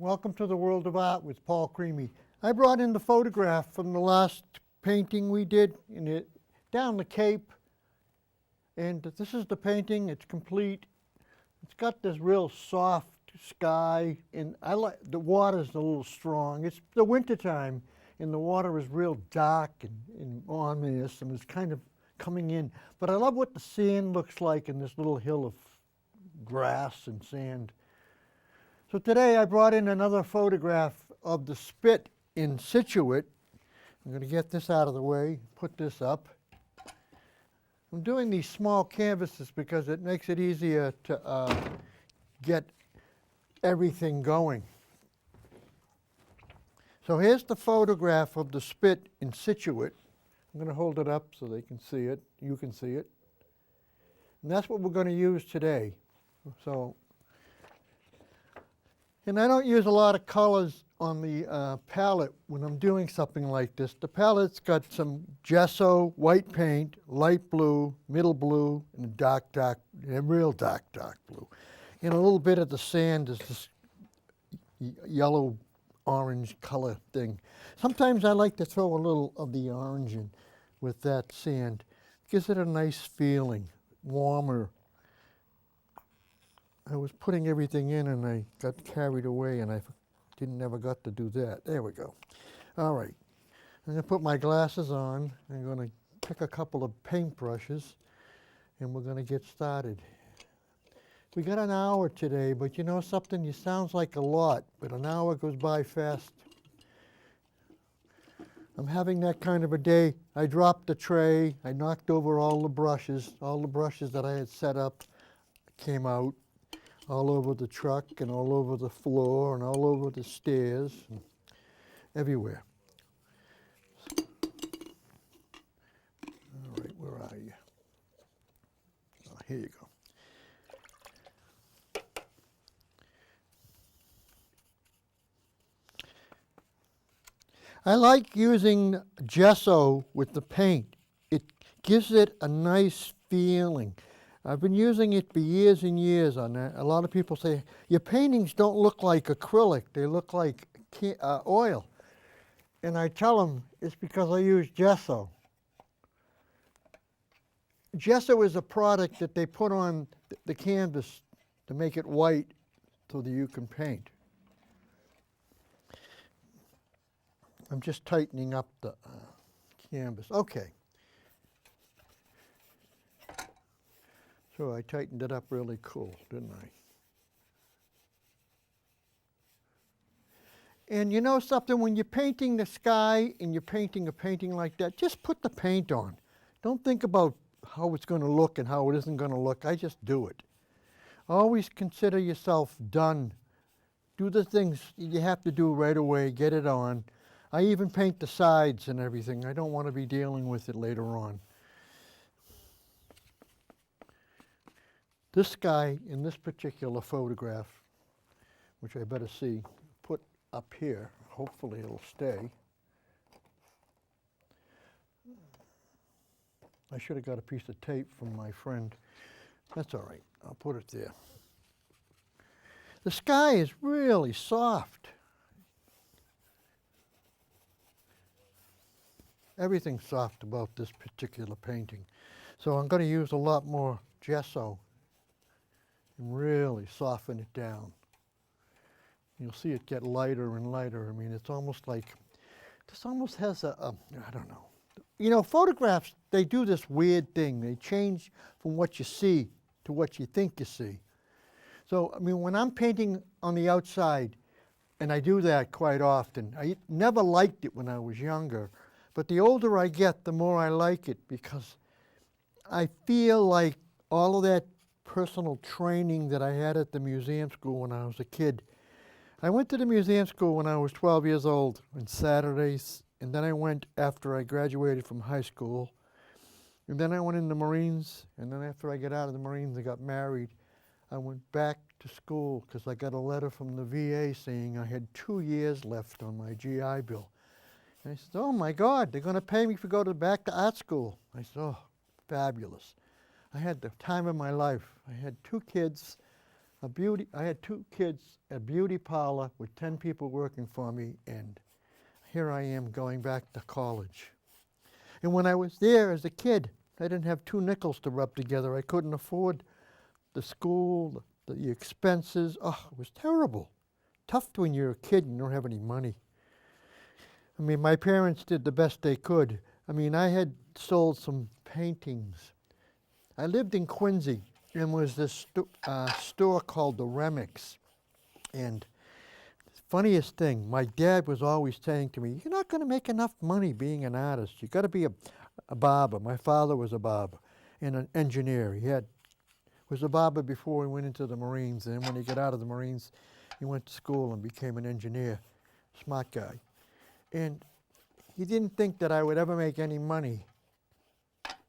Welcome to the World of Art with Paul Crimi. I brought in the photograph from the last painting we did down the Cape. And this is the painting. It's complete. It's got this real soft sky, and I like the water's a little strong. It's the winter time, and the water is real dark and ominous, and it's kind of coming in. But I love what the sand looks like in this little hill of grass and sand. So today I brought in another photograph of the spit in Scituate. I'm going to get this out of the way, put this up. I'm doing these small canvases because it makes it easier to get everything going. So here's the photograph of the spit in Scituate. I'm going to hold it up so they can see it, you can see it. And that's what we're going to use today. And I don't use a lot of colors on the palette when I'm doing something like this. The palette's got some gesso, white paint, light blue, middle blue, and real dark blue. And a little bit of the sand is this yellow-orange color thing. Sometimes I like to throw a little of the orange in with that sand. It gives it a nice feeling, warmer. I was putting everything in and I got carried away and I never got to do that. There we go. All right. I'm going to put my glasses on. I'm going to pick a couple of paint brushes and we're going to get started. We got an hour today, but you know something? It sounds like a lot, but an hour goes by fast. I'm having that kind of a day. I dropped the tray. I knocked over all the brushes. All the brushes that I had set up came out. All over the truck and all over the floor and all over the stairs and everywhere. All right, where are you? Oh, here you go. I like using gesso with the paint. It gives it a nice feeling. I've been using it for years and years on that. A lot of people say, your paintings don't look like acrylic, they look like oil. And I tell them, it's because I use gesso. Gesso is a product that they put on the canvas to make it white so that you can paint. I'm just tightening up the canvas. Okay. So I tightened it up really cool, didn't I? And you know something, when you're painting the sky and you're painting a painting like that, just put the paint on. Don't think about how it's going to look and how it isn't going to look. I just do it. Always consider yourself done. Do the things you have to do right away, get it on. I even paint the sides and everything. I don't want to be dealing with it later on. This guy in this particular photograph, which I better see, put up here, hopefully it'll stay. I should have got a piece of tape from my friend. That's all right, I'll put it there. The sky is really soft. Everything's soft about this particular painting. So I'm going to use a lot more gesso and really soften it down. You'll see it get lighter and lighter. I mean, it's almost like, this almost has I don't know. You know, photographs, they do this weird thing. They change from what you see to what you think you see. So, I mean, when I'm painting on the outside, and I do that quite often, I never liked it when I was younger, but the older I get, the more I like it because I feel like all of that personal training that I had at the museum school when I was a kid. I went to the museum school when I was 12 years old on Saturdays, and then I went after I graduated from high school, and then I went in the Marines, and then after I got out of the Marines and got married, I went back to school because I got a letter from the VA saying I had 2 years left on my GI Bill. And I said, oh my God, they're going to pay me to go back to art school. I said, oh, fabulous. I had the time of my life. I had 2 kids. I had 2 kids, a beauty parlor with 10 people working for me, and here I am going back to college. And when I was there as a kid, I didn't have 2 nickels to rub together. I couldn't afford the school, the expenses. Oh, it was terrible. Tough when you're a kid and you don't have any money. I mean, my parents did the best they could. I mean, I had sold some paintings. I lived in Quincy, and was this store called the Remix. And the funniest thing, my dad was always saying to me, "You're not going to make enough money being an artist. You got to be a barber." My father was a barber and an engineer. Was a barber before he went into the Marines, and when he got out of the Marines, he went to school and became an engineer. Smart guy. And he didn't think that I would ever make any money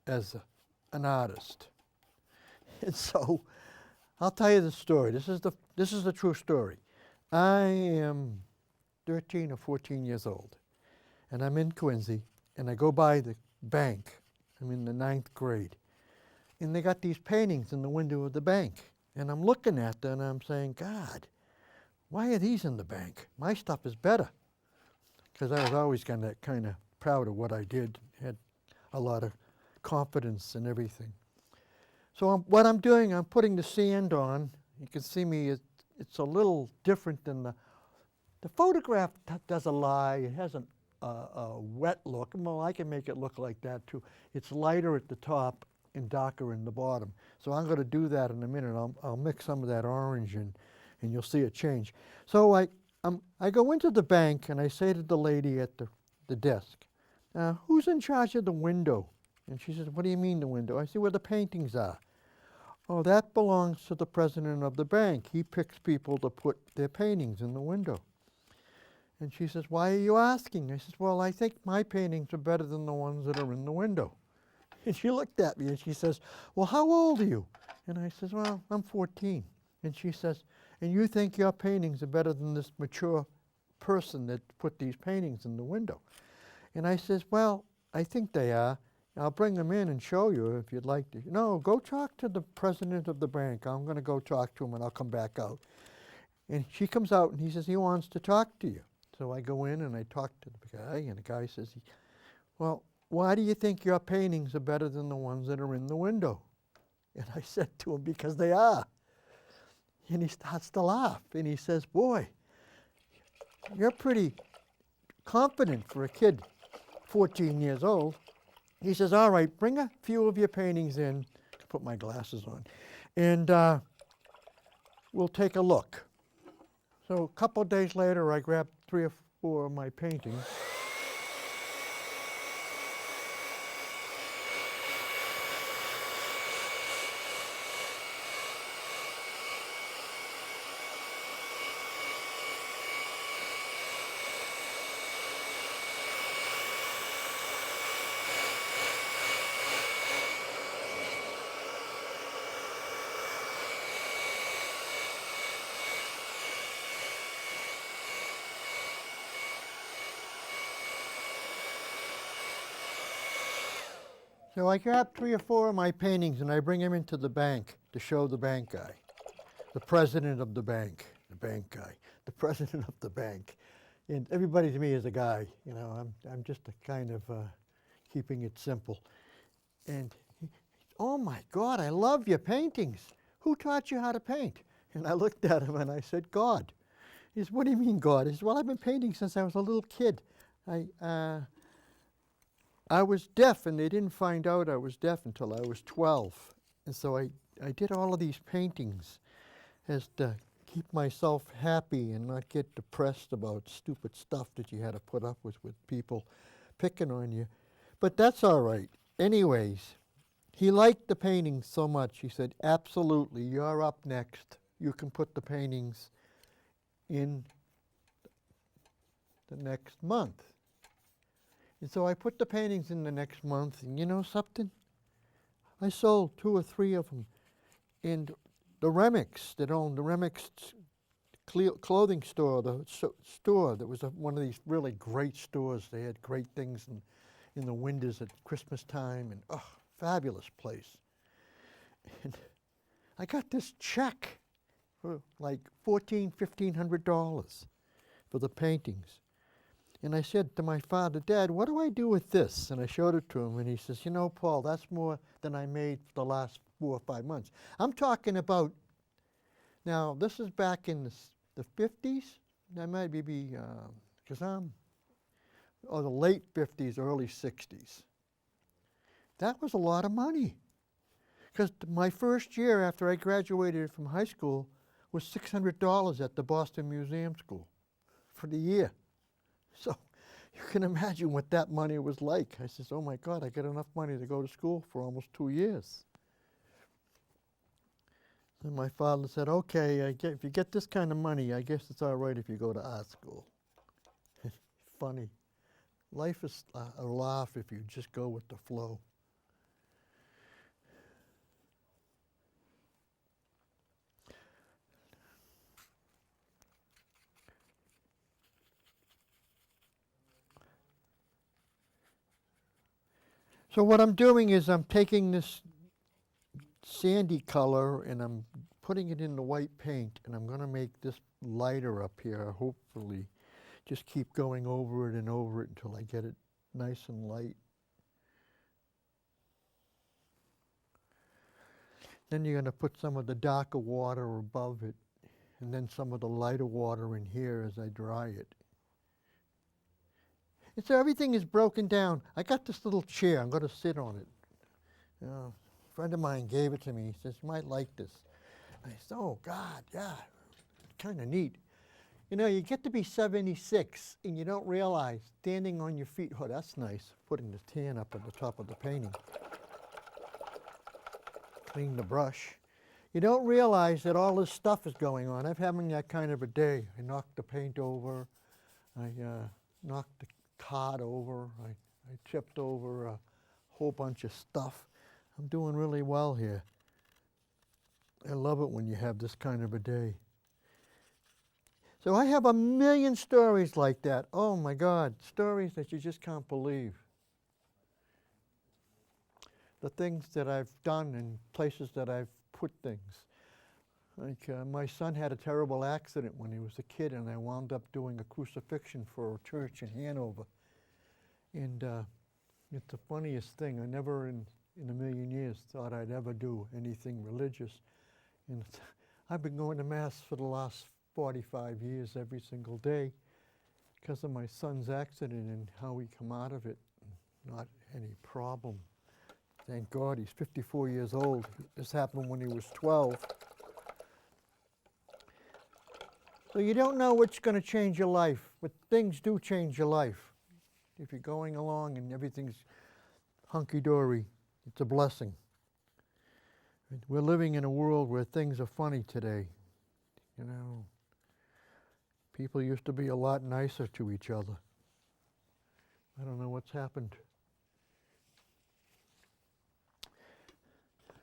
as an artist. And so I'll tell you the story. This is the true story. I am 13 or 14 years old, and I'm in Quincy, and I go by the bank. I'm in the 9th grade, and they got these paintings in the window of the bank, and I'm looking at them, and I'm saying, God, why are these in the bank? My stuff is better, because I was always kind of proud of what I did, had a lot of confidence in everything. So what I'm doing, I'm putting the sand on. You can see me, it's a little different than the photograph does a lie. It has a wet look. Well, I can make it look like that too. It's lighter at the top and darker in the bottom. So I'm going to do that in a minute. I'll mix some of that orange in, and you'll see it change. So I go into the bank, and I say to the lady at the desk, "Who's in charge of the window?" And she says, "What do you mean the window?" I say, "Where the paintings are." "Oh, that belongs to the president of the bank. He picks people to put their paintings in the window." And she says, "Why are you asking?" I says, "Well, I think my paintings are better than the ones that are in the window." And she looked at me and she says, "Well, how old are you?" And I says, "Well, I'm 14. And she says, "And you think your paintings are better than this mature person that put these paintings in the window?" And I says, "Well, I think they are. I'll bring them in and show you if you'd like to." "No, go talk to the president of the bank. I'm going to go talk to him and I'll come back out." And she comes out and he says, "He wants to talk to you." So I go in and I talk to the guy, and the guy says, "Well, why do you think your paintings are better than the ones that are in the window?" And I said to him, "Because they are." And he starts to laugh and he says, "Boy, you're pretty confident for a kid 14 years old." He says, "All right, bring a few of your paintings in." I put my glasses on. "And we'll take a look." So a couple of days later, I grabbed 3 or 4 of my paintings. So I grab 3 or 4 of my paintings and I bring them into the bank to show the bank guy, the president of the bank guy, the president of the bank. And everybody to me is a guy, you know, I'm just a kind of keeping it simple. And "Oh my God, I love your paintings. Who taught you how to paint?" And I looked at him and I said, "God." He says, "What do you mean God?" He says, "Well, I've been painting since I was a little kid. I was deaf, and they didn't find out I was deaf until I was 12. And so I did all of these paintings as to keep myself happy and not get depressed about stupid stuff that you had to put up with people picking on you. But that's all right. Anyways, he liked the paintings so much, he said, "Absolutely, you're up next. You can put the paintings in the next month." And so I put the paintings in the next month, and you know something? I sold 2 or 3 of them. And the Remix that owned the Remix clothing store, the store that was one of these really great stores. They had great things in the windows at Christmas time, and fabulous place. And I got this check for like $1,400–1,500 for the paintings. And I said to my father, Dad, what do I do with this? And I showed it to him, and he says, you know, Paul, that's more than I made for the last 4 or 5 months. I'm talking about, now this is back in the 50s. That might be, because or the late 50s, early 60s. That was a lot of money. Because my first year after I graduated from high school was $600 at the Boston Museum School for the year. So you can imagine what that money was like. I says, oh my God, I got enough money to go to school for almost 2 years. So my father said, okay, if you get this kind of money, I guess it's all right if you go to art school. Funny. Life is a laugh if you just go with the flow. So what I'm doing is I'm taking this sandy color and I'm putting it in the white paint, and I'm going to make this lighter up here, hopefully. Just keep going over it and over it until I get it nice and light. Then you're going to put some of the darker water above it, and then some of the lighter water in here as I dry it. And so everything is broken down. I got this little chair. I'm going to sit on it. A friend of mine gave it to me. He says, you might like this. I said, oh, God, yeah, kind of neat. You know, you get to be 76, and you don't realize standing on your feet, oh, that's nice, putting the tan up at the top of the painting. Clean the brush. You don't realize that all this stuff is going on. I'm having that kind of a day. I knocked the paint over. I knocked the card over. I tipped over a whole bunch of stuff. I'm doing really well here. I love it when you have this kind of a day. So I have a million stories like that. Oh my God, stories that you just can't believe. The things that I've done and places that I've put things. Like my son had a terrible accident when he was a kid, and I wound up doing a crucifixion for a church in Hanover. And it's the funniest thing. I never in a million years thought I'd ever do anything religious. And I've been going to Mass for the last 45 years every single day because of my son's accident and how he come out of it. Not any problem. Thank God, he's 54 years old. This happened when he was 12. So you don't know what's going to change your life, but things do change your life. If you're going along and everything's hunky-dory, it's a blessing. We're living in a world where things are funny today. You know, people used to be a lot nicer to each other. I don't know what's happened.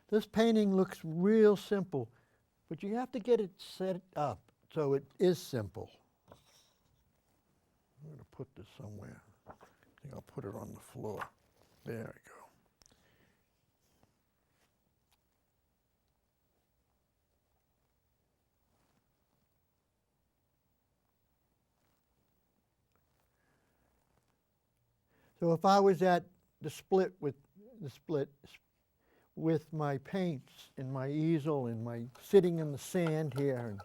This painting looks real simple, but you have to get it set up so it is simple. I'm going to put this somewhere. I think I'll put it on the floor. There we go. So if I was at the split with my paints and my easel and my sitting in the sand here, and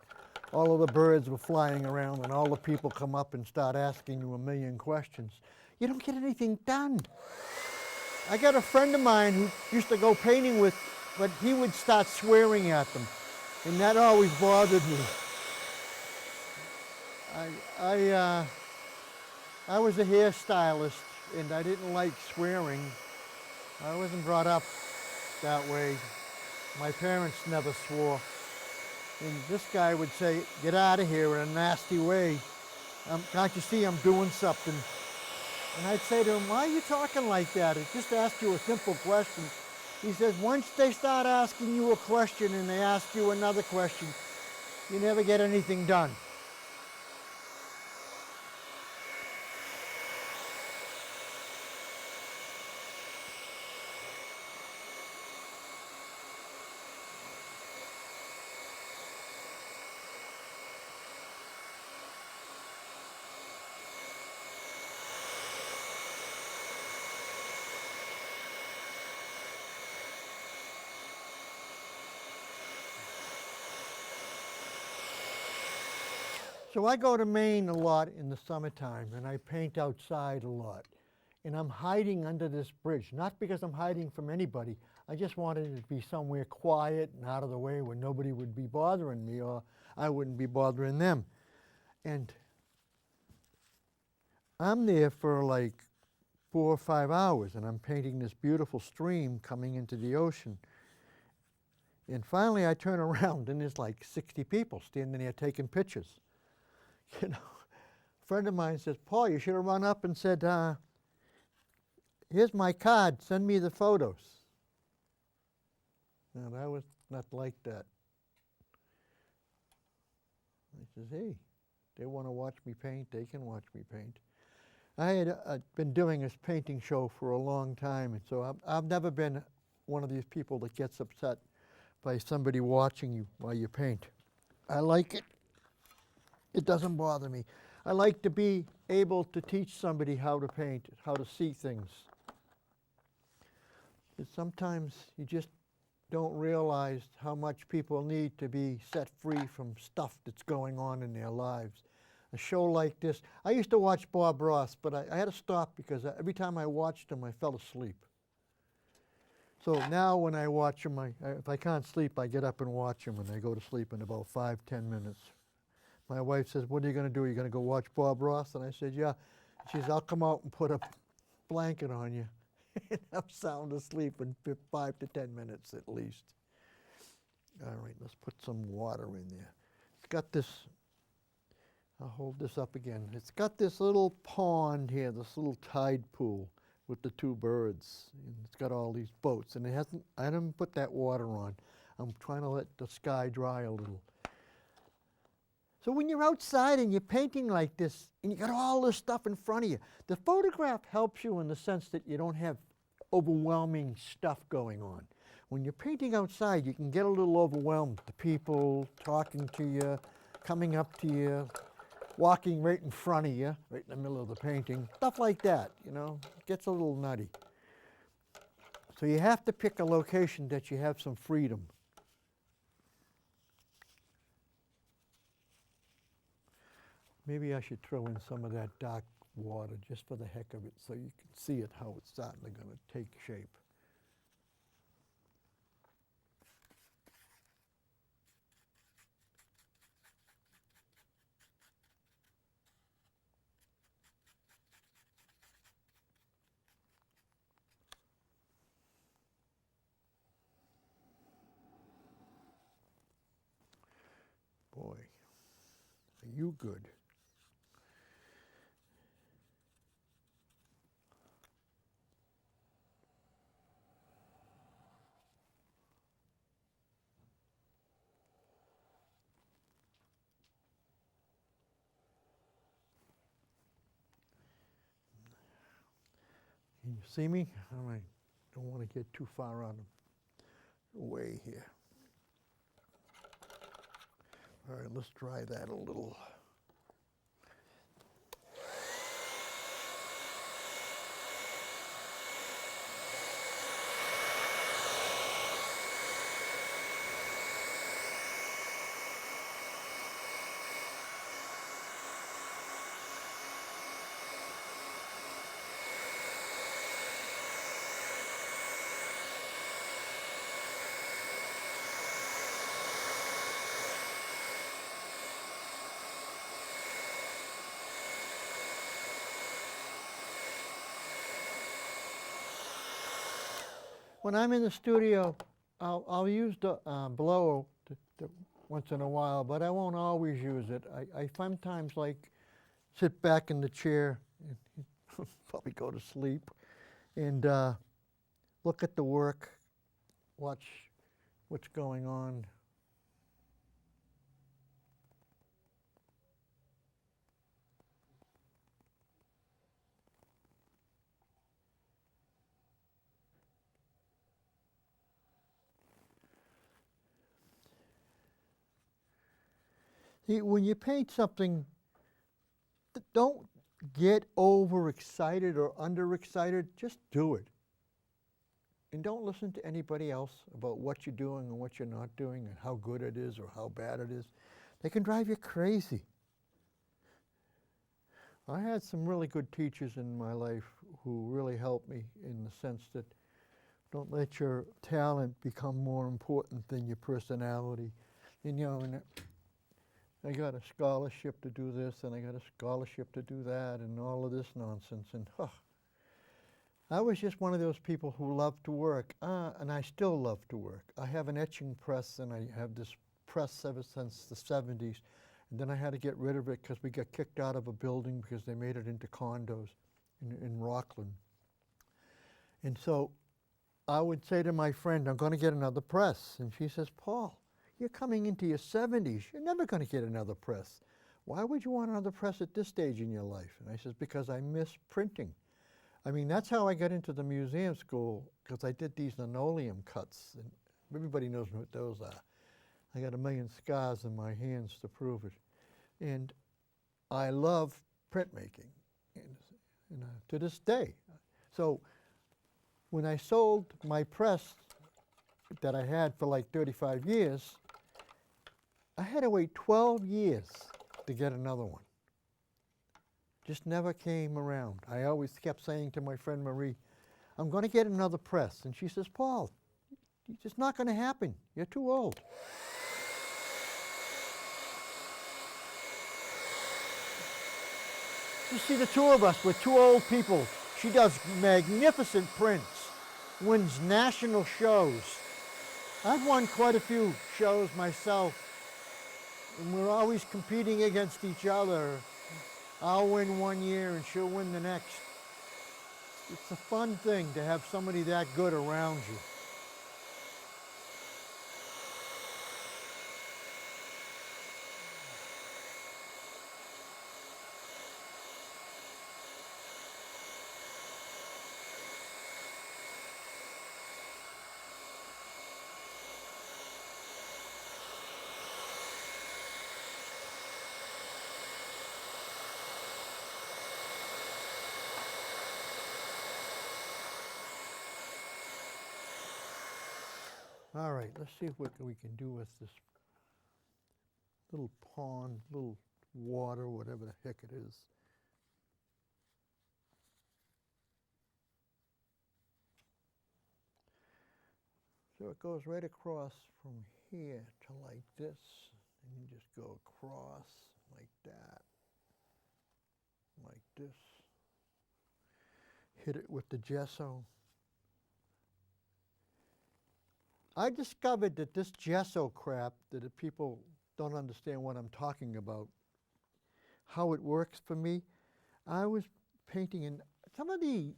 all of the birds were flying around, and all the people come up and start asking you a million questions, you don't get anything done. I got a friend of mine who used to go painting with, but he would start swearing at them, and that always bothered me. I was a hairstylist, and I didn't like swearing. I wasn't brought up that way. My parents never swore. And this guy would say, get out of here in a nasty way. Can't you see I'm doing something? And I'd say to him, why are you talking like that? I just asked you a simple question. He says, once they start asking you a question and they ask you another question, you never get anything done. So I go to Maine a lot in the summertime, and I paint outside a lot. And I'm hiding under this bridge, not because I'm hiding from anybody. I just wanted it to be somewhere quiet and out of the way where nobody would be bothering me or I wouldn't be bothering them. And I'm there for like 4 or 5 hours, and I'm painting this beautiful stream coming into the ocean. And finally I turn around, and there's like 60 people standing there taking pictures. You know, a friend of mine says, Paul, you should have run up and said, here's my card, send me the photos. And I was not like that. I says, hey, they want to watch me paint, they can watch me paint. I had been doing this painting show for a long time, and so I've never been one of these people that gets upset by somebody watching you while you paint. I like it. It doesn't bother me. I like to be able to teach somebody how to paint, how to see things. But sometimes you just don't realize how much people need to be set free from stuff that's going on in their lives. A show like this, I used to watch Bob Ross, but I had to stop because every time I watched him, I fell asleep. So now when I watch him, if I can't sleep, I get up and watch him, and I go to sleep in about 5-10 minutes. My wife says, what are you going to do? Are you going to go watch Bob Ross? And I said, yeah. She says, I'll come out and put a blanket on you. And I'm sound asleep in 5 to 10 minutes at least. All right, let's put some water in there. It's got this, I'll hold this up again. It's got this little pond here, this little tide pool with the 2 birds. And it's got all these boats, and I didn't put that water on. I'm trying to let the sky dry a little. So when you're outside and you're painting like this, and you got all this stuff in front of you, the photograph helps you in the sense that you don't have overwhelming stuff going on. When you're painting outside, you can get a little overwhelmed. The people talking to you, coming up to you, walking right in front of you, right in the middle of the painting, stuff like that, you know, it gets a little nutty. So you have to pick a location that you have some freedom. Maybe I should throw in some of that dark water just for the heck of it so you can see it, how it's starting to take shape. Boy, are you good. Can you see me? I don't want to get too far out of the way here. All right, let's dry that a little. When I'm in the studio, I'll use the blower once in a while, but I won't always use it. I sometimes like sit back in the chair and probably go to sleep and look at the work, watch what's going on. See, when you paint something, don't get overexcited or underexcited. Just do it. And don't listen to anybody else about what you're doing and what you're not doing and how good it is or how bad it is. They can drive you crazy. I had some really good teachers in my life who really helped me in the sense that don't let your talent become more important than your personality. And, you know, and I got a scholarship to do this and I got a scholarship to do that and all of this nonsense. And I was just one of those people who loved to work, and I still love to work. I have an etching press, and I have this press ever since the 70s. And then I had to get rid of it because we got kicked out of a building because they made it into condos in Rockland. And so I would say to my friend, I'm going to get another press. And she says, Paul, you're coming into your 70s. You're never going to get another press. Why would you want another press at this stage in your life? And I says, because I miss printing. I mean, that's how I got into the museum school, because I did these linoleum cuts. And everybody knows what those are. I got a million scars in my hands to prove it. And I love printmaking to this day. So when I sold my press that I had for like 35 years, I had to wait 12 years to get another one. Just never came around. I always kept saying to my friend Marie, I'm going to get another press. And she says, Paul, it's just not going to happen. You're too old. You see the two of us, we're two old people. She does magnificent prints, wins national shows. I've won quite a few shows myself, and we're always competing against each other. I'll win one year and she'll win the next. It's a fun thing to have somebody that good around you. All right, let's see what we can do with this little pond, little water, whatever the heck it is. So it goes right across from here to like this, and you just go across like that, like this. Hit it with the gesso. I discovered that this gesso crap, that if people don't understand what I'm talking about, how it works for me. I was painting, in some of the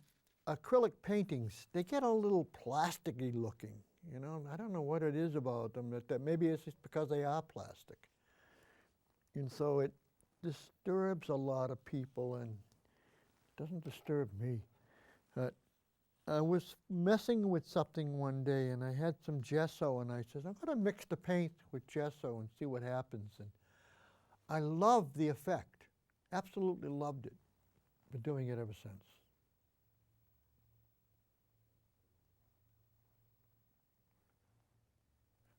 acrylic paintings, they get a little plasticky looking, you know. I don't know what it is about them, that maybe it's just because they are plastic. And so it disturbs a lot of people, and it doesn't disturb me. I was messing with something one day, and I had some gesso, and I said, I'm going to mix the paint with gesso and see what happens. And I loved the effect. Absolutely loved it. Been doing it ever since.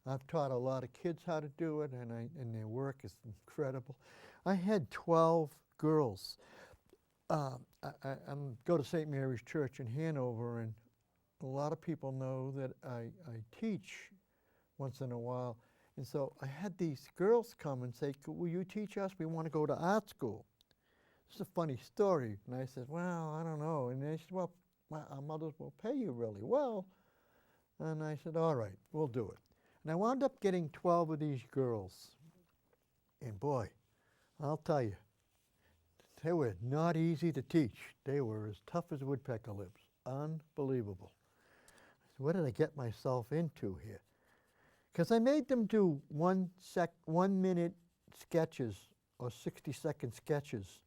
I've taught a lot of kids how to do it, and their work is incredible. I had 12 girls. I go to St. Mary's Church in Hanover, and a lot of people know that I teach once in a while. And so I had these girls come and say, will you teach us? We want to go to art school. It's a funny story. And I said, well, I don't know. And they said, well, our mothers will pay you really well. And I said, all right, we'll do it. And I wound up getting 12 of these girls. And boy, I'll tell you, they were not easy to teach. They were as tough as woodpecker lips. Unbelievable. I said, what did I get myself into here? Because I made them do 1 minute sketches or 60-second sketches.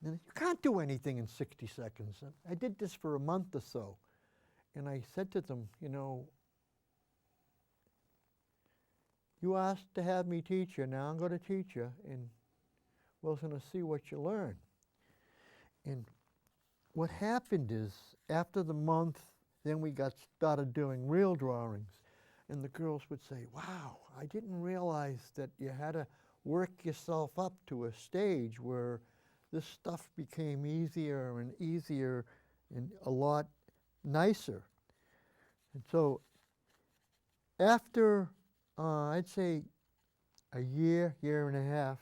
And you can't do anything in 60 seconds. And I did this for a month or so. And I said to them, you know, you asked to have me teach you, now I'm going to teach you, and we're going to see what you learn. And what happened is, after the month, then we started doing real drawings. And the girls would say, wow, I didn't realize that you had to work yourself up to a stage where this stuff became easier and easier and a lot nicer. And so after, I'd say, a year, year and a half,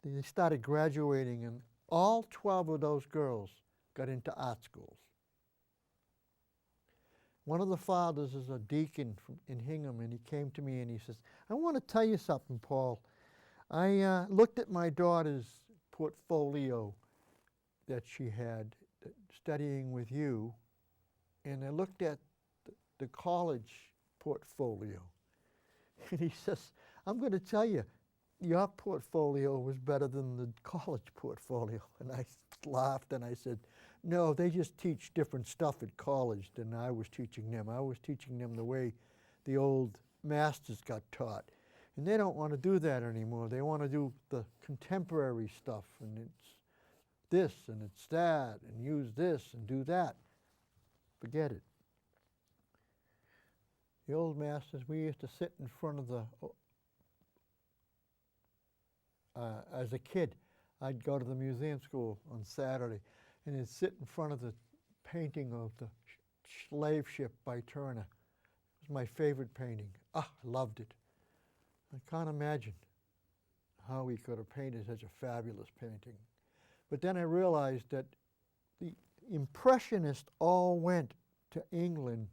they started graduating, and all 12 of those girls got into art schools. One of the fathers is a deacon in Hingham, and he came to me and he says, I want to tell you something, Paul. I looked at my daughter's portfolio that she had studying with you, and I looked at the college portfolio. And he says, I'm going to tell you, your portfolio was better than the college portfolio. And I laughed and I said, no, they just teach different stuff at college than I was teaching them. I was teaching them the way the old masters got taught. And they don't want to do that anymore. They want to do the contemporary stuff, and it's this and it's that, and use this and do that. Forget it. The old masters, we used to sit in front of the, as a kid, I'd go to the museum school on Saturday, and I'd sit in front of the painting of the slave ship by Turner. It was my favorite painting. I loved it. I can't imagine how he could have painted such a fabulous painting. But then I realized that the Impressionists all went to England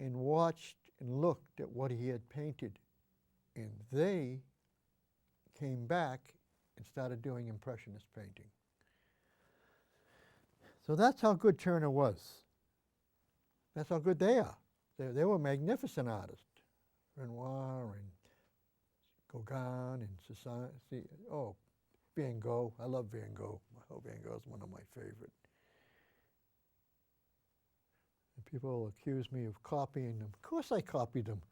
and watched and looked at what he had painted, and they came back and started doing Impressionist painting. So that's how good Turner was. That's how good they are. They were magnificent artists. Renoir and Gauguin and Cézanne. Oh, Van Gogh. I love Van Gogh. Van Gogh is one of my favorite. And people accuse me of copying them. Of course I copied them.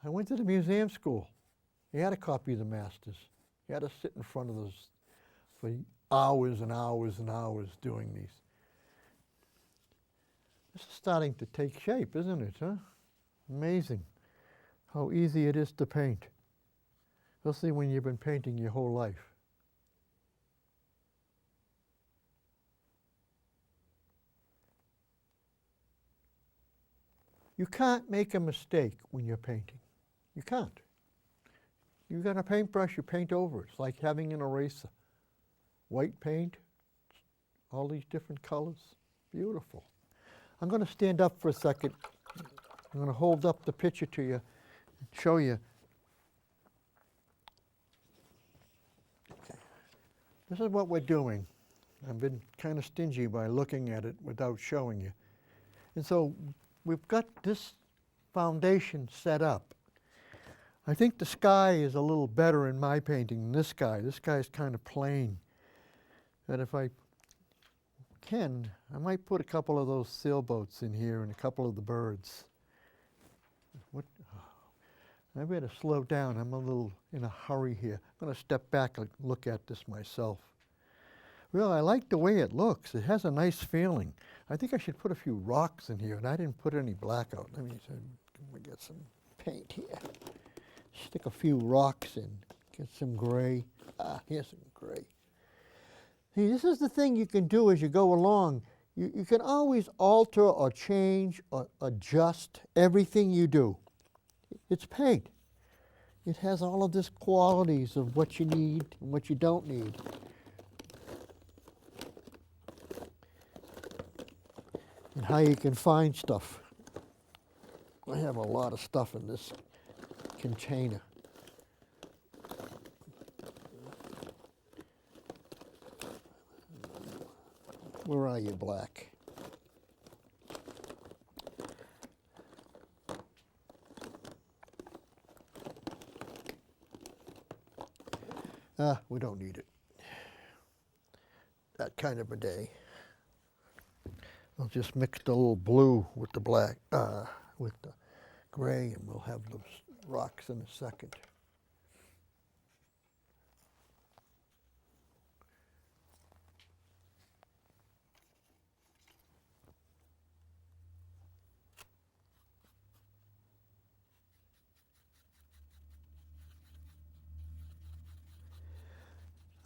I went to the museum school. You had to copy the masters. You had to sit in front of those for hours and hours and hours doing these. This is starting to take shape, isn't it, huh? Amazing how easy it is to paint, especially when you've been painting your whole life. You can't make a mistake when you're painting. You can't. You've got a paintbrush, you paint over it. It's like having an eraser. White paint, all these different colors. Beautiful. I'm going to stand up for a second. I'm going to hold up the picture to you and show you. Okay. This is what we're doing. I've been kind of stingy by looking at it without showing you. And so we've got this foundation set up. I think the sky is a little better in my painting than this sky. This sky is kind of plain. And if I can, I might put a couple of those sailboats in here and a couple of the birds. What? Oh, I better slow down. I'm a little in a hurry here. I'm going to step back and look at this myself. Well, I like the way it looks. It has a nice feeling. I think I should put a few rocks in here, and I didn't put any black out. Let me get some paint here. Stick a few rocks in. Get some gray. Here's some gray. See, this is the thing you can do as you go along. You can always alter or change or adjust everything you do. It's paint. It has all of these qualities of what you need and what you don't need. And how you can find stuff. I have a lot of stuff in this container. Where are you, black? We don't need it. That kind of a day. I'll just mix the little blue with the black, with the gray, and we'll have those rocks in a second.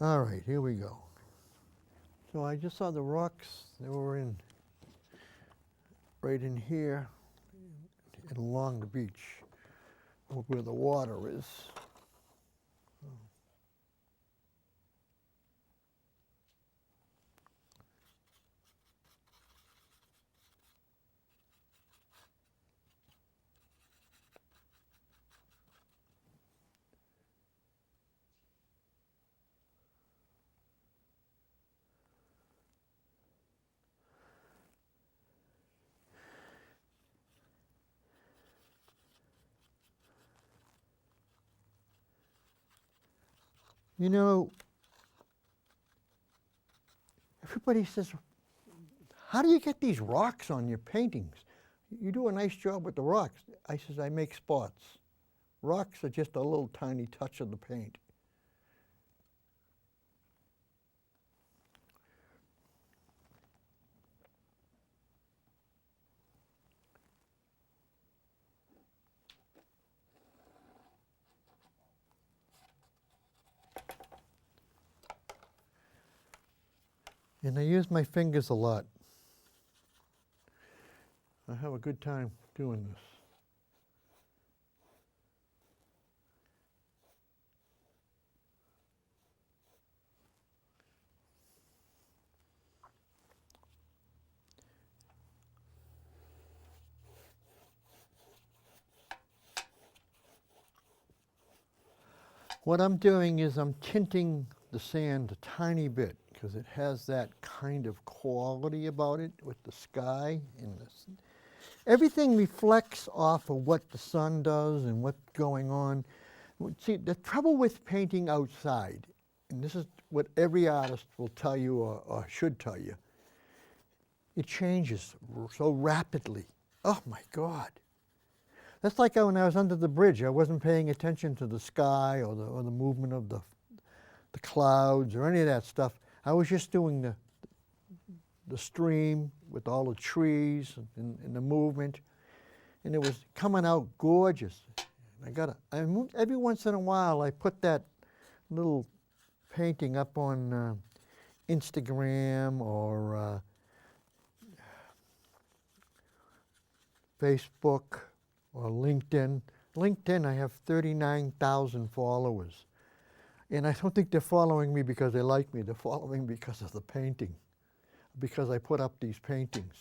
All right, here we go. So I just saw the rocks. They were in right in here and along the beach where the water is. You know, everybody says, how do you get these rocks on your paintings? You do a nice job with the rocks. I says, I make spots. Rocks are just a little tiny touch of the paint. And I use my fingers a lot. I have a good time doing this. What I'm doing is I'm tinting the sand a tiny bit because it has that kind of quality about it with the sky and this. Everything reflects off of what the sun does and what's going on. See, the trouble with painting outside, and this is what every artist will tell you or should tell you, it changes so rapidly. Oh my God. That's like when I was under the bridge. I wasn't paying attention to the sky or the movement of the clouds or any of that stuff. I was just doing the stream with all the trees and the movement, and it was coming out gorgeous. Every once in a while I put that little painting up on Instagram or Facebook or LinkedIn. LinkedIn, I have 39,000 followers. And I don't think they're following me because they like me. They're following me because of the painting, because I put up these paintings.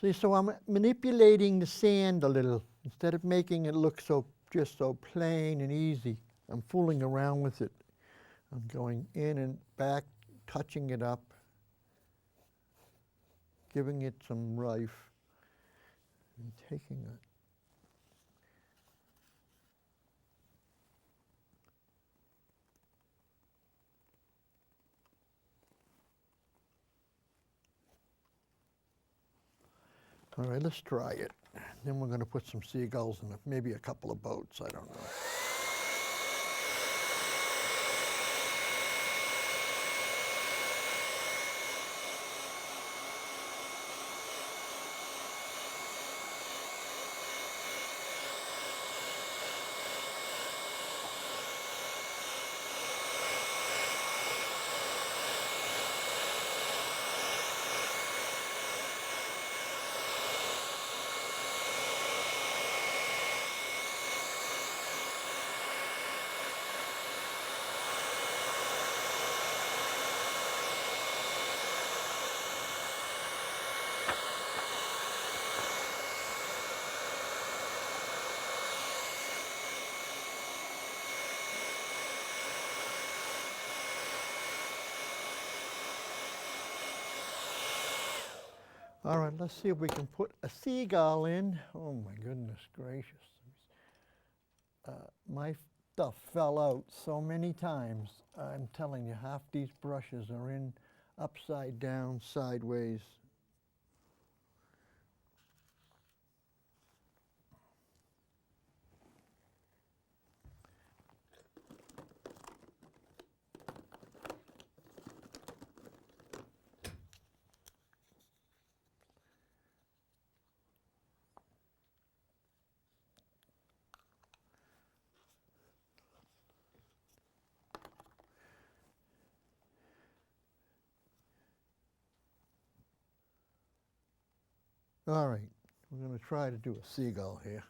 See, so I'm manipulating the sand a little. Instead of making it look just so plain and easy, I'm fooling around with it. I'm going in and back, touching it up, giving it some life, and taking it. All right, let's try it. Then we're going to put some seagulls and maybe a couple of boats, I don't know. All right, let's see if we can put a seagull in. Oh my goodness gracious. My stuff fell out so many times. I'm telling you, half these brushes are in upside down, sideways. All right, we're going to try to do a seagull here.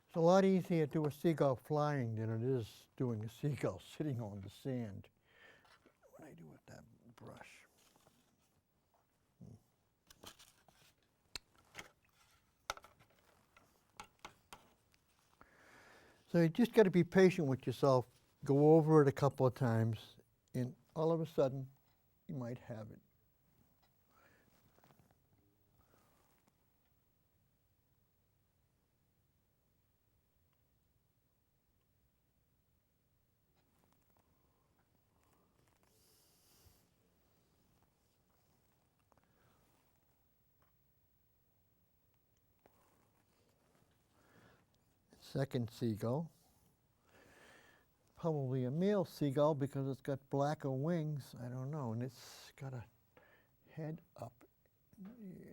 It's a lot easier to do a seagull flying than it is doing a seagull sitting on the sand. What do I do with that brush? So you just got to be patient with yourself, go over it a couple of times, and all of a sudden, you might have it. Second seagull, probably a male seagull because it's got blacker wings, I don't know, and it's got a head up. Yeah.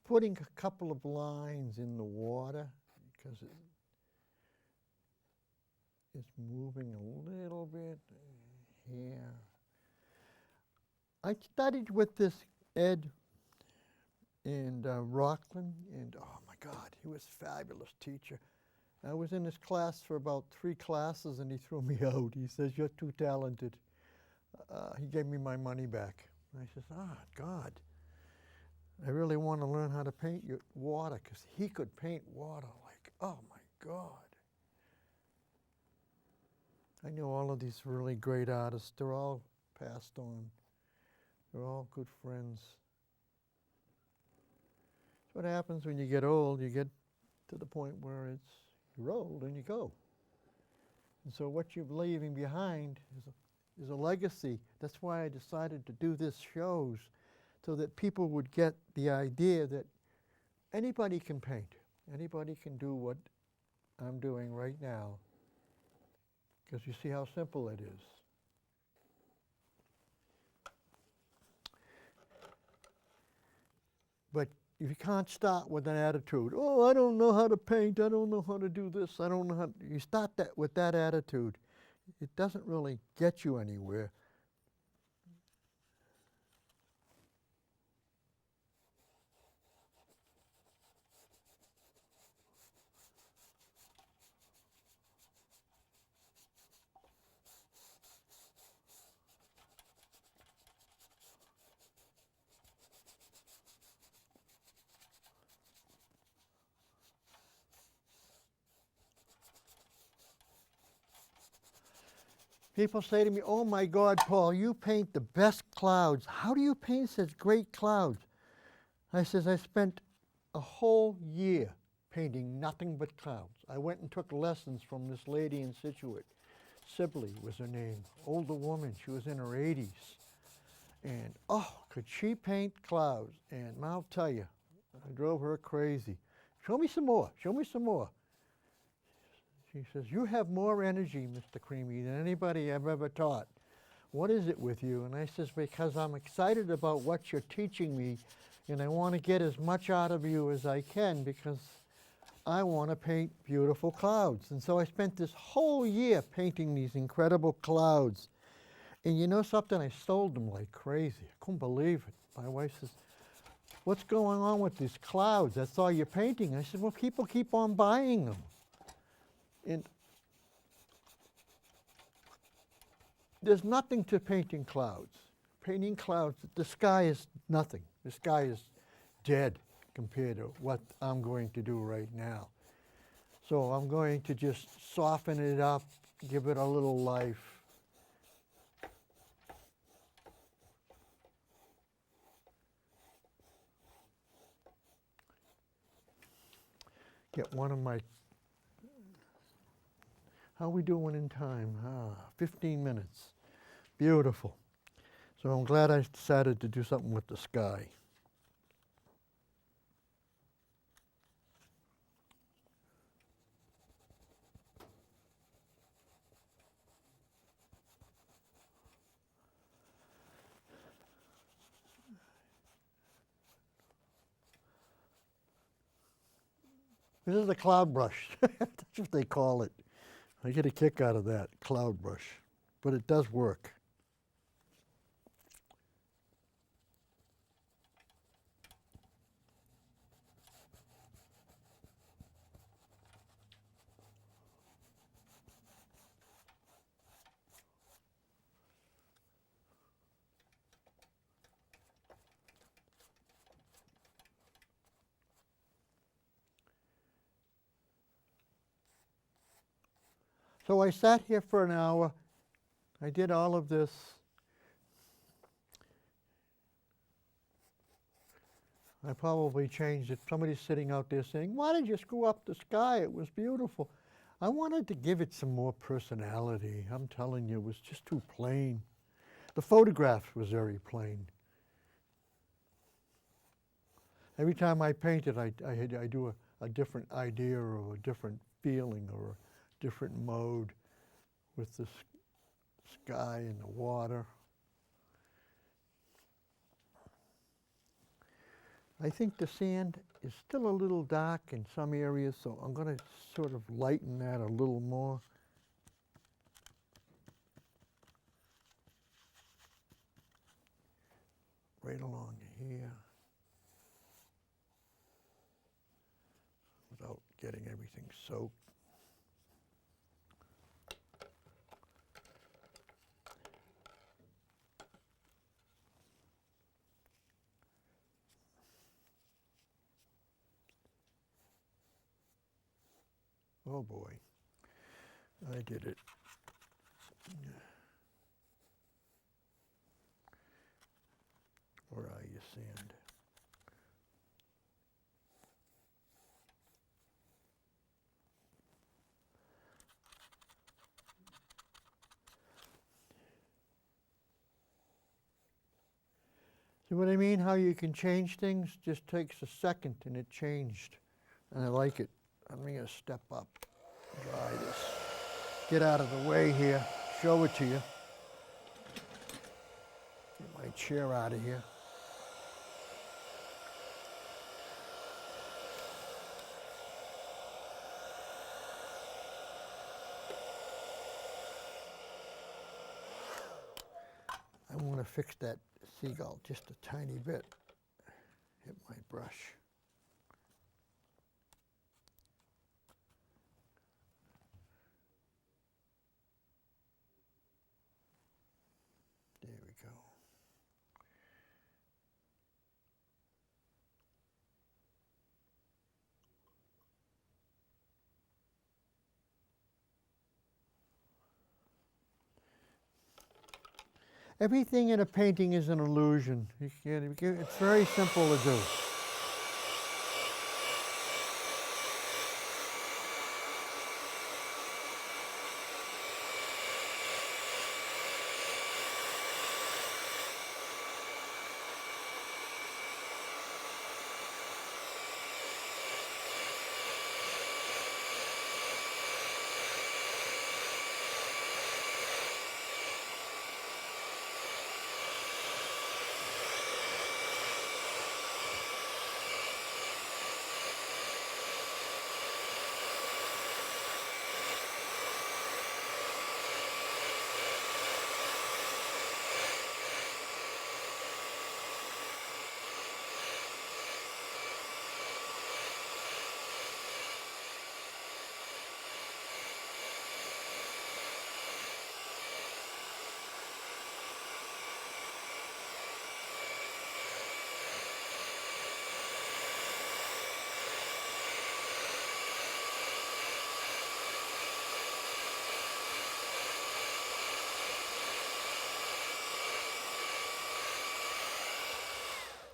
Putting a couple of lines in the water because it's moving a little bit here. I studied with this Ed in Rockland, and oh my God, he was a fabulous teacher. I was in his class for about 3 classes and he threw me out. He says, "You're too talented." He gave me my money back. I says, God, I really want to learn how to paint water because he could paint water like, oh my God. I know all of these really great artists. They're all passed on. They're all good friends. That's what happens when you get old. You get to the point where you're old and you go. And so what you're leaving behind is a legacy. That's why I decided to do this shows, so that people would get the idea that anybody can paint. Anybody can do what I'm doing right now, because you see how simple it is. But you can't start with an attitude, oh, I don't know how to paint, I don't know how to do this, I don't know how to. You start that with that attitude, it doesn't really get you anywhere. People say to me, oh my God, Paul, you paint the best clouds. How do you paint such great clouds? I says, I spent a whole year painting nothing but clouds. I went and took lessons from this lady in Situate. Sibley was her name, older woman. She was in her 80s. And oh, could she paint clouds? And I'll tell you, I drove her crazy. Show me some more, show me some more. She says, you have more energy, Mr. Crimi, than anybody I've ever taught. What is it with you? And I says, because I'm excited about what you're teaching me, and I want to get as much out of you as I can, because I want to paint beautiful clouds. And so I spent this whole year painting these incredible clouds. And you know something? I sold them like crazy. I couldn't believe it. My wife says, what's going on with these clouds? That's all you're painting. I said, well, people keep on buying them. And there's nothing to painting clouds. Painting clouds, the sky is nothing. The sky is dead compared to what I'm going to do right now. So I'm going to just soften it up, give it a little life. Get one of my, how are we doing in time? 15 minutes. Beautiful. So I'm glad I decided to do something with the sky. This is a cloud brush. That's what they call it. I get a kick out of that, cloud brush. But it does work. So I sat here for an hour. I did all of this. I probably changed it. Somebody's sitting out there saying, why did you screw up the sky? It was beautiful. I wanted to give it some more personality. I'm telling you, it was just too plain. The photographs was very plain. Every time I painted, I do a different idea or a different feeling or a different mode with the sky and the water. I think the sand is still a little dark in some areas, so I'm going to sort of lighten that a little more. Right along here, without getting everything soaked. Oh boy, I did it. sand. See what I mean? How you can change things? Just takes a second and it changed. And I like it. I'm going to step up, dry this. Get out of the way here, show it to you. Get my chair out of here. I want to fix that seagull just a tiny bit. Hit my brush. There we go. Everything in a painting is an illusion. It's very simple to do.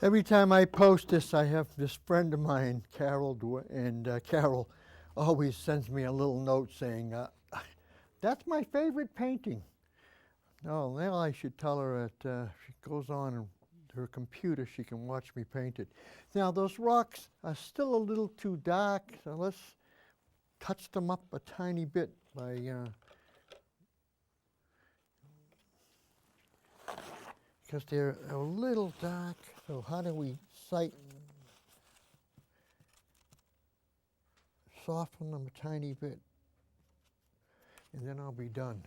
Every time I post this, I have this friend of mine, Carol, and Carol always sends me a little note saying, that's my favorite painting. Oh, now I should tell her that if she goes on her computer, she can watch me paint it. Now, those rocks are still a little too dark, so let's touch them up a tiny bit by because they're a little dark. So how do we soften them a tiny bit, and then I'll be done.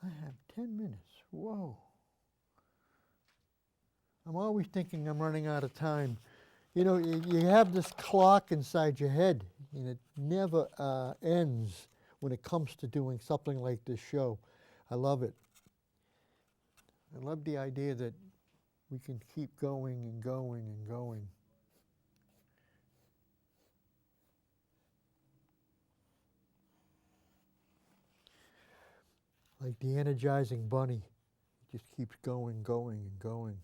I have 10 minutes. Whoa. I'm always thinking I'm running out of time. You know, you have this clock inside your head, and it never ends when it comes to doing something like this show. I love it. I love the idea that we can keep going and going and going. Like the energizing bunny. It just keeps going, going, and going.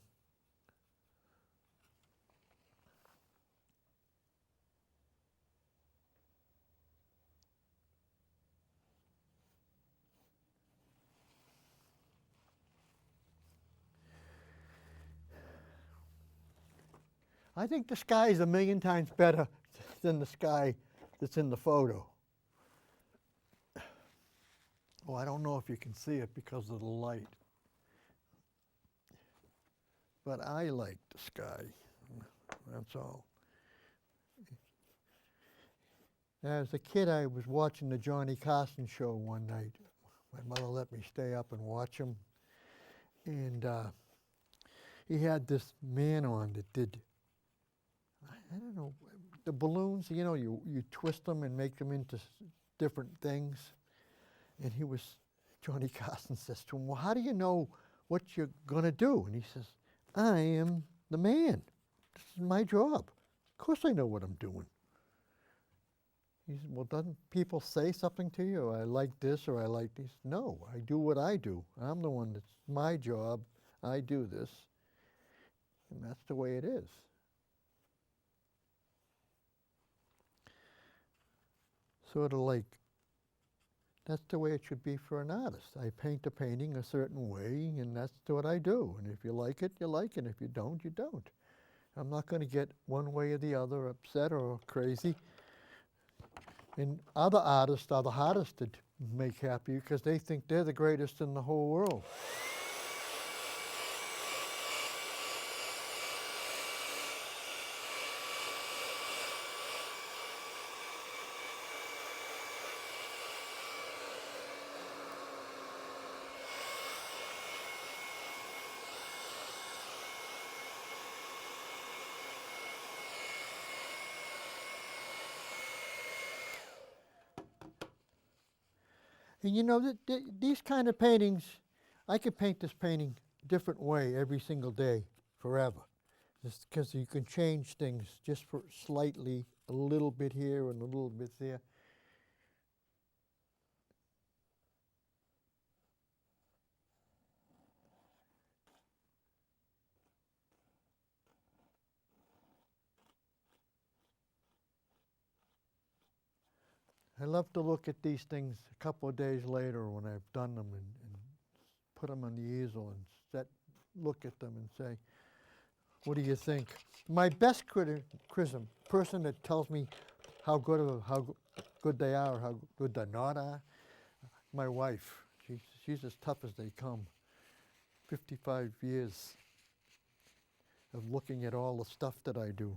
I think the sky is a million times better than the sky that's in the photo. Oh, I don't know if you can see it because of the light. But I like the sky. That's all. As a kid, I was watching the Johnny Carson show one night. My mother let me stay up and watch him. And he had this man on that did, I don't know, the balloons, you know, you twist them and make them into different things. And Johnny Carson says to him, well, how do you know what you're going to do? And he says, I am the man. This is my job. Of course I know what I'm doing. He said, well, doesn't people say something to you? I like this or I like this. No, I do what I do. I'm the one that's my job. I do this. And that's the way it is. Sort of like, that's the way it should be for an artist. I paint a painting a certain way, and that's what I do. And if you like it, you like it. If you don't, you don't. I'm not going to get one way or the other upset or crazy. And other artists are the hardest to make happy because they think they're the greatest in the whole world. And you know, these kind of paintings, I could paint this painting a different way every single day, forever. Just because you can change things just for slightly, a little bit here and a little bit there. I love to look at these things a couple of days later when I've done them and put them on the easel and look at them and say, what do you think? My best criticism, person that tells me how good they are or how good they're not are, my wife. She's as tough as they come. 55 years of looking at all the stuff that I do.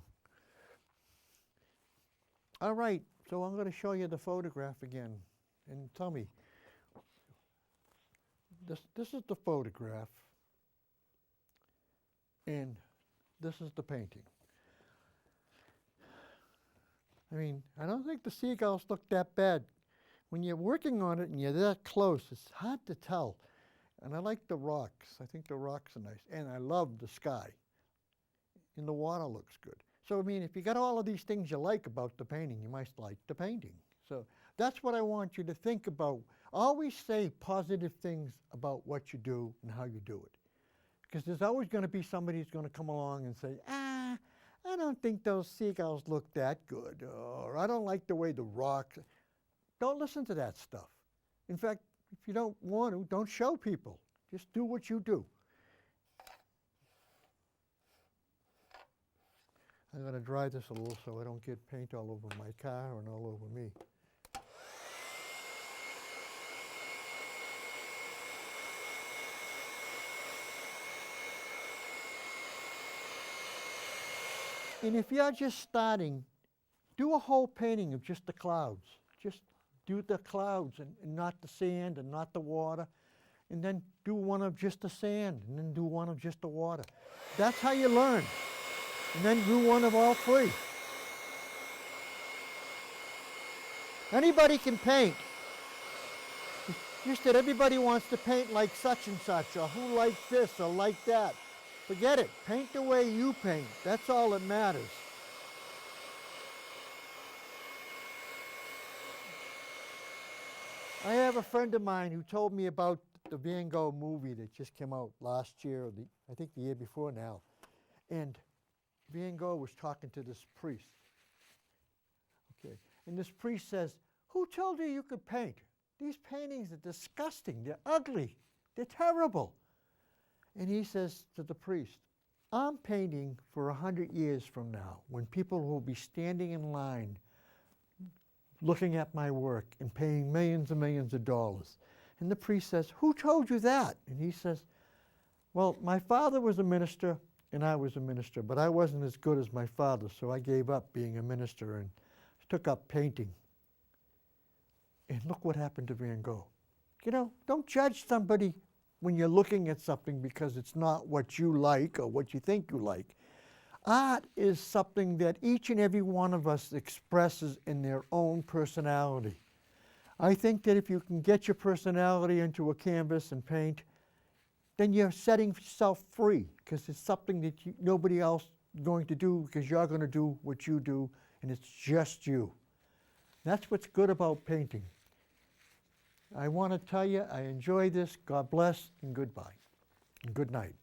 All right, so I'm going to show you the photograph again. And tell me, this is the photograph, and this is the painting. I mean, I don't think the seagulls look that bad. When you're working on it and you're that close, it's hard to tell. And I like the rocks. I think the rocks are nice. And I love the sky. And the water looks good. So, I mean, if you got all of these things you like about the painting, you must like the painting. So that's what I want you to think about. Always say positive things about what you do and how you do it. Because there's always going to be somebody who's going to come along and say, I don't think those seagulls look that good, or I don't like the way the rocks. Don't listen to that stuff. In fact, if you don't want to, don't show people. Just do what you do. I'm going to dry this a little so I don't get paint all over my car and all over me. And if you're just starting, do a whole painting of just the clouds. Just do the clouds and not the sand and not the water. And then do one of just the sand and then do one of just the water. That's how you learn. And then do one of all three. Anybody can paint. It's just that everybody wants to paint like such and such, or who likes this or like that. Forget it. Paint the way you paint. That's all that matters. I have a friend of mine who told me about the Van Gogh movie that just came out last year, or I think the year before now. And Van Gogh was talking to this priest. Okay. And this priest says, who told you you could paint? These paintings are disgusting. They're ugly. They're terrible. And he says to the priest, I'm painting for 100 years from now, when people will be standing in line looking at my work and paying millions and millions of dollars. And the priest says, who told you that? And he says, well, my father was a minister and I was a minister, but I wasn't as good as my father, so I gave up being a minister and took up painting. And look what happened to Van Gogh. You know, don't judge somebody when you're looking at something because it's not what you like or what you think you like. Art is something that each and every one of us expresses in their own personality. I think that if you can get your personality into a canvas and paint, then you're setting yourself free because it's something that nobody else going to do because you're going to do what you do, and it's just you. That's what's good about painting. I want to tell you, I enjoy this. God bless, and goodbye, and good night.